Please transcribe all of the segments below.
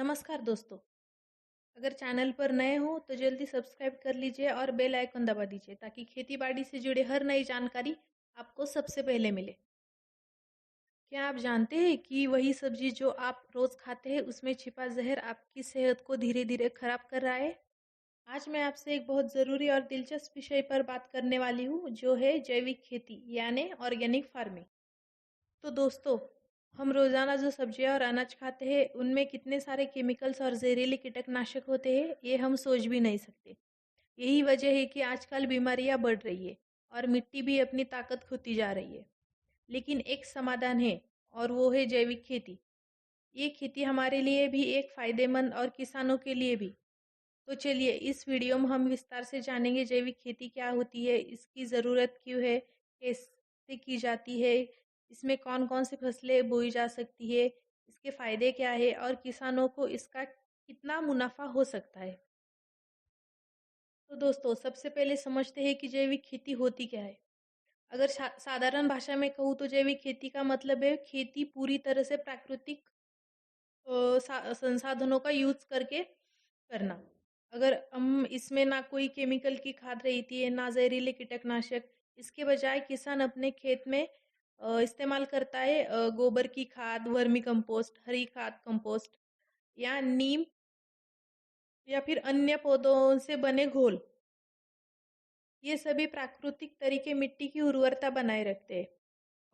नमस्कार दोस्तों। अगर चैनल पर नए हो तो जल्दी सब्सक्राइब कर लीजिए और बेल आइकन दबा दीजिए ताकि खेती-बाड़ी से जुड़े हर नई जानकारी आपको सबसे पहले मिले। क्या आप जानते हैं कि वही सब्जी जो आप रोज खाते हैं उसमें छिपा जहर आपकी सेहत को धीरे-धीरे खराब कर रहा है? आज मैं आपसे एक बहुत ज़रूरी और दिलचस्प विषय पर बात करने वाली हूँ जो है जैविक खेती यानी ऑर्गेनिक फार्मिंग। तो दोस्तों, हम रोज़ाना जो सब्जियाँ और अनाज खाते हैं, उनमें कितने सारे केमिकल्स और ज़हरीले कीटनाशक होते हैं, ये हम सोच भी नहीं सकते। यही वजह है कि आजकल बीमारियाँ बढ़ रही है और मिट्टी भी अपनी ताकत खोती जा रही है। लेकिन एक समाधान है और वो है जैविक खेती। ये खेती हमारे लिए भी एक फ़ायदेमंद और किसानों के लिए भी। तो चलिए इस वीडियो में हम विस्तार से जानेंगे जैविक खेती क्या होती है, इसकी ज़रूरत क्यों है, कैसे की जाती है, इसमें कौन-कौन सी फसलें बोई जा सकती है, इसके फ़ायदे क्या है और किसानों को इसका कितना मुनाफ़ा हो सकता है। तो दोस्तों सबसे पहले समझते हैं कि जैविक खेती होती क्या है। अगर साधारण भाषा में कहूँ तो जैविक खेती का मतलब है खेती पूरी तरह से प्राकृतिक संसाधनों का यूज़ करके करना। अगर हम इसमें ना कोई केमिकल की खाद रहती है, ना ज़हरीले कीटनाशक, इसके बजाय किसान अपने खेत में इस्तेमाल करता है गोबर की खाद, वर्मी कंपोस्ट, हरी खाद कंपोस्ट या नीम या फिर अन्य पौधों से बने घोल। ये सभी प्राकृतिक तरीके मिट्टी की उर्वरता बनाए रखते हैं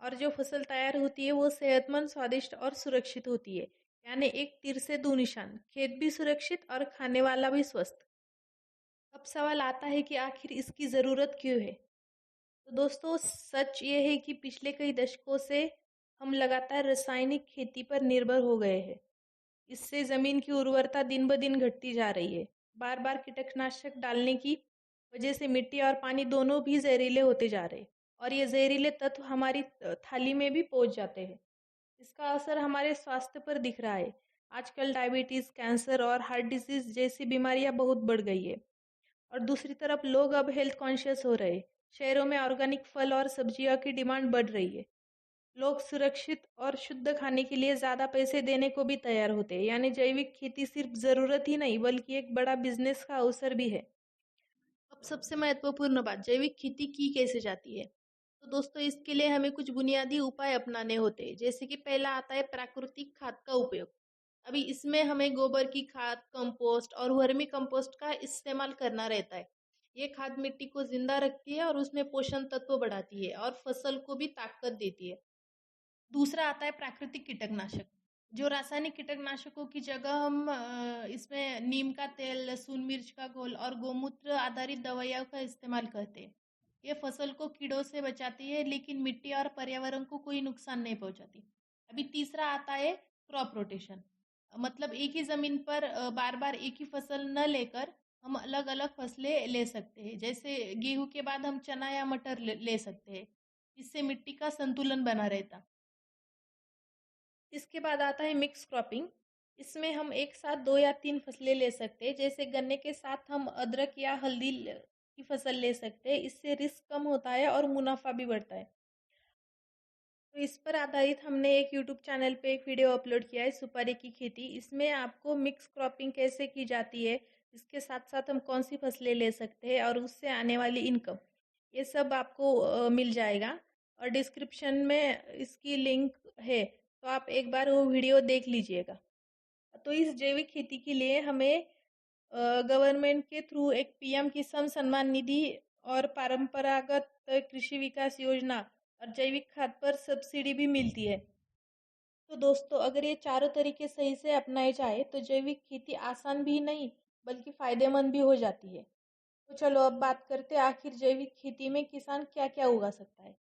और जो फसल तैयार होती है वो सेहतमंद, स्वादिष्ट और सुरक्षित होती है। यानी एक तीर से दो निशान, खेत भी सुरक्षित और खाने वाला भी स्वस्थ। अब सवाल आता है कि आखिर इसकी ज़रूरत क्यों है? तो दोस्तों सच ये है कि पिछले कई दशकों से हम लगातार रासायनिक खेती पर निर्भर हो गए हैं। इससे ज़मीन की उर्वरता दिन ब दिन घटती जा रही है। बार-बार कीटनाशक डालने की वजह से मिट्टी और पानी दोनों भी जहरीले होते जा रहे हैं और ये जहरीले तत्व हमारी थाली में भी पहुंच जाते हैं। इसका असर हमारे स्वास्थ्य पर दिख रहा है। आजकल डायबिटीज़, कैंसर और हार्ट डिजीज़ जैसी बीमारियां बहुत बढ़ गई है। और दूसरी तरफ लोग अब हेल्थ कॉन्शियस हो रहे हैं। शहरों में ऑर्गेनिक फल और सब्जियों की डिमांड बढ़ रही है। लोग सुरक्षित और शुद्ध खाने के लिए ज़्यादा पैसे देने को भी तैयार होते हैं। यानी जैविक खेती सिर्फ ज़रूरत ही नहीं बल्कि एक बड़ा बिजनेस का अवसर भी है। अब सबसे महत्वपूर्ण बात, जैविक खेती की कैसे जाती है। तो दोस्तों इसके लिए हमें कुछ बुनियादी उपाय अपनाने होते हैं। जैसे कि पहला आता है प्राकृतिक खाद का उपयोग। अभी इसमें हमें गोबर की खाद, कंपोस्ट और वर्मी कंपोस्ट का इस्तेमाल करना रहता है। ये खाद मिट्टी को जिंदा रखती है और उसमें पोषण तत्व बढ़ाती है और फसल को भी ताकत देती है। दूसरा आता है प्राकृतिक कीटनाशक। जो रासायनिक कीटनाशकों की जगह हम इसमें नीम का तेल, लहसुन मिर्च का घोल और गोमूत्र आधारित दवाइयों का इस्तेमाल करते हैं। ये फसल को कीड़ों से बचाती है लेकिन मिट्टी और पर्यावरण को कोई नुकसान नहीं पहुंचाती। अभी तीसरा आता है क्रॉप रोटेशन। मतलब एक ही जमीन पर बार बार एक ही फसल न लेकर हम अलग अलग फसलें ले सकते हैं। जैसे गेहूं के बाद हम चना या मटर ले सकते हैं। इससे मिट्टी का संतुलन बना रहता। इसके बाद आता है मिक्स क्रॉपिंग। इसमें हम एक साथ 2 या 3 फसलें ले सकते हैं। जैसे गन्ने के साथ हम अदरक या हल्दी की फसल ले सकते हैं। इससे रिस्क कम होता है और मुनाफा भी बढ़ता है। तो इस पर आधारित हमने एक यूट्यूब चैनल पे एक वीडियो अपलोड किया है, सुपारी की खेती। इसमें आपको मिक्स क्रॉपिंग कैसे की जाती है, इसके साथ साथ हम कौन सी फसलें ले सकते हैं और उससे आने वाली इनकम, ये सब आपको मिल जाएगा। और डिस्क्रिप्शन में इसकी लिंक है, तो आप एक बार वो वीडियो देख लीजिएगा। तो इस जैविक खेती के लिए हमें गवर्नमेंट के थ्रू एक पीएम किसान सम्मान निधि और परंपरागत कृषि विकास योजना और जैविक खाद पर सब्सिडी भी मिलती है। तो दोस्तों अगर ये चारों तरीके सही से अपनाए जाए तो जैविक खेती आसान भी नहीं बल्कि फायदेमंद भी हो जाती है। तो चलो अब बात करते हैं आखिर जैविक खेती में किसान क्या क्या उगा सकता है।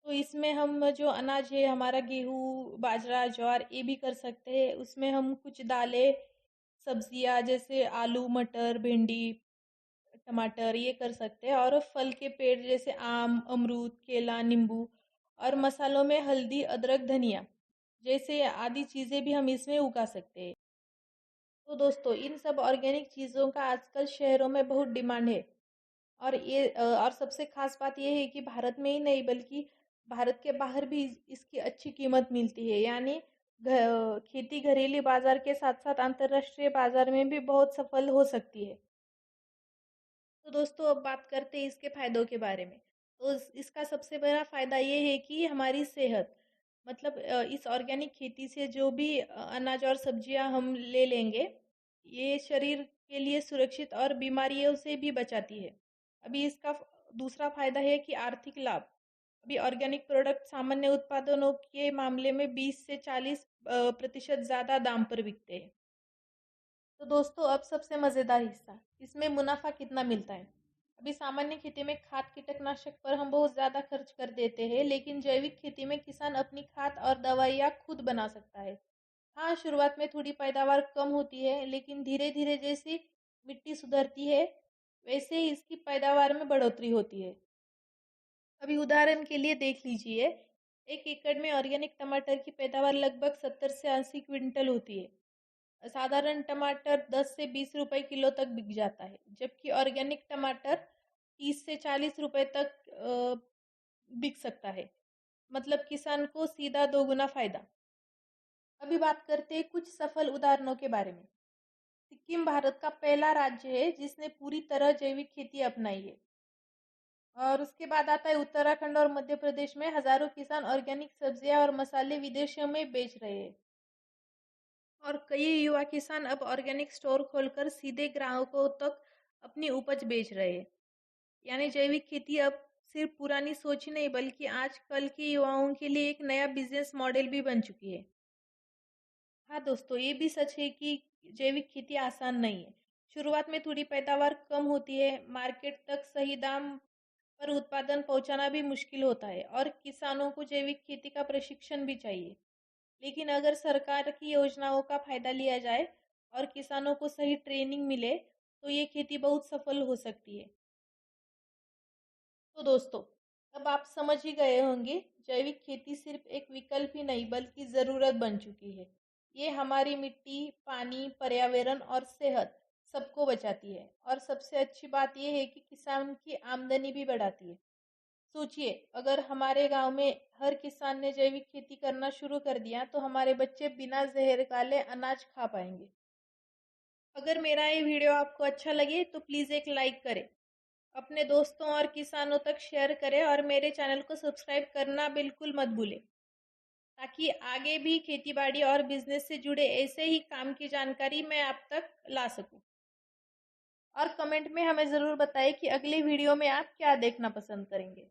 तो इसमें हम जो अनाज है हमारा गेहूँ, बाजरा, ज्वार ये भी कर सकते हैं। उसमें हम कुछ दालें, सब्जियाँ जैसे आलू, मटर, भिंडी, टमाटर ये कर सकते हैं। और फल के पेड़ जैसे आम, अमरूद, केला, नींबू और मसालों में हल्दी, अदरक, धनिया जैसे आदि चीज़ें भी हम इसमें उगा सकते हैं। तो दोस्तों इन सब ऑर्गेनिक चीज़ों का आजकल शहरों में बहुत डिमांड है। और और सबसे खास बात ये है कि भारत में ही नहीं बल्कि भारत के बाहर भी इसकी अच्छी कीमत मिलती है। यानी खेती घरेलू बाजार के साथ-साथ अंतर्राष्ट्रीय बाजार में भी बहुत सफल हो सकती है। तो दोस्तों अब बात करते हैं इसके फायदों के बारे में। तो इसका सबसे बड़ा फायदा ये है कि हमारी सेहत, मतलब इस ऑर्गेनिक खेती से जो भी अनाज और सब्जियां हम ले लेंगे, ये शरीर के लिए सुरक्षित और बीमारियों से भी बचाती है। अभी इसका दूसरा फायदा है कि आर्थिक लाभ। अभी ऑर्गेनिक प्रोडक्ट सामान्य उत्पादनों के मामले में 20 से 40% ज़्यादा दाम पर बिकते हैं। तो दोस्तों अब सबसे मज़ेदार हिस्सा, इसमें मुनाफा कितना मिलता है। अभी सामान्य खेती में खाद कीटनाशक पर हम बहुत ज़्यादा खर्च कर देते हैं, लेकिन जैविक खेती में किसान अपनी खाद और दवाइयाँ खुद बना सकता है। हाँ, शुरुआत में थोड़ी पैदावार कम होती है, लेकिन धीरे धीरे जैसे मिट्टी सुधरती है, वैसे ही इसकी पैदावार में बढ़ोतरी होती है। अभी उदाहरण के लिए देख लीजिए, 1 एकड़ में ऑर्गेनिक टमाटर की पैदावार लगभग 70 से 80 क्विंटल होती है। साधारण टमाटर 10 से 20 रुपए किलो तक बिक जाता है, जबकि ऑर्गेनिक टमाटर 30 से 40 रुपए तक बिक सकता है। मतलब किसान को सीधा दोगुना फायदा। अभी बात करते हैं कुछ सफल उदाहरणों के बारे में। सिक्किम भारत का पहला राज्य है जिसने पूरी तरह जैविक खेती अपनाई है। और उसके बाद आता है उत्तराखंड और मध्य प्रदेश में हजारों किसान ऑर्गेनिक सब्जियां और मसाले विदेशों में बेच रहे हैं। और कई युवा किसान अब ऑर्गेनिक स्टोर खोलकर सीधे ग्राहकों तक अपनी उपज बेच रहे हैं। यानी जैविक खेती अब सिर्फ पुरानी सोच ही नहीं, बल्कि आजकल के युवाओं के लिए एक नया बिजनेस मॉडल भी बन चुकी है। हाँ दोस्तों, ये भी सच है कि जैविक खेती आसान नहीं है। शुरुआत में थोड़ी पैदावार कम होती है, मार्केट तक सही दाम पर उत्पादन पहुंचाना भी मुश्किल होता है, और किसानों को जैविक खेती का प्रशिक्षण भी चाहिए। लेकिन अगर सरकार की योजनाओं का फायदा लिया जाए और किसानों को सही ट्रेनिंग मिले, तो ये खेती बहुत सफल हो सकती है। तो दोस्तों, अब आप समझ ही गए होंगे, जैविक खेती सिर्फ एक विकल्प ही नहीं बल्कि ज़रूरत बन चुकी है। ये हमारी मिट्टी, पानी, पर्यावरण और सेहत सबको बचाती है, और सबसे अच्छी बात यह है कि किसान की आमदनी भी बढ़ाती है। सोचिए, अगर हमारे गांव में हर किसान ने जैविक खेती करना शुरू कर दिया, तो हमारे बच्चे बिना जहर खाले अनाज खा पाएंगे। अगर मेरा ये वीडियो आपको अच्छा लगे तो प्लीज़ एक लाइक करें, अपने दोस्तों और किसानों तक शेयर करें, और मेरे चैनल को सब्सक्राइब करना बिल्कुल मत भूलें, ताकि आगे भी खेतीबाड़ी और बिजनेस से जुड़े ऐसे ही काम की जानकारी मैं आप तक ला सकूं। और कमेंट में हमें ज़रूर बताएं कि अगले वीडियो में आप क्या देखना पसंद करेंगे।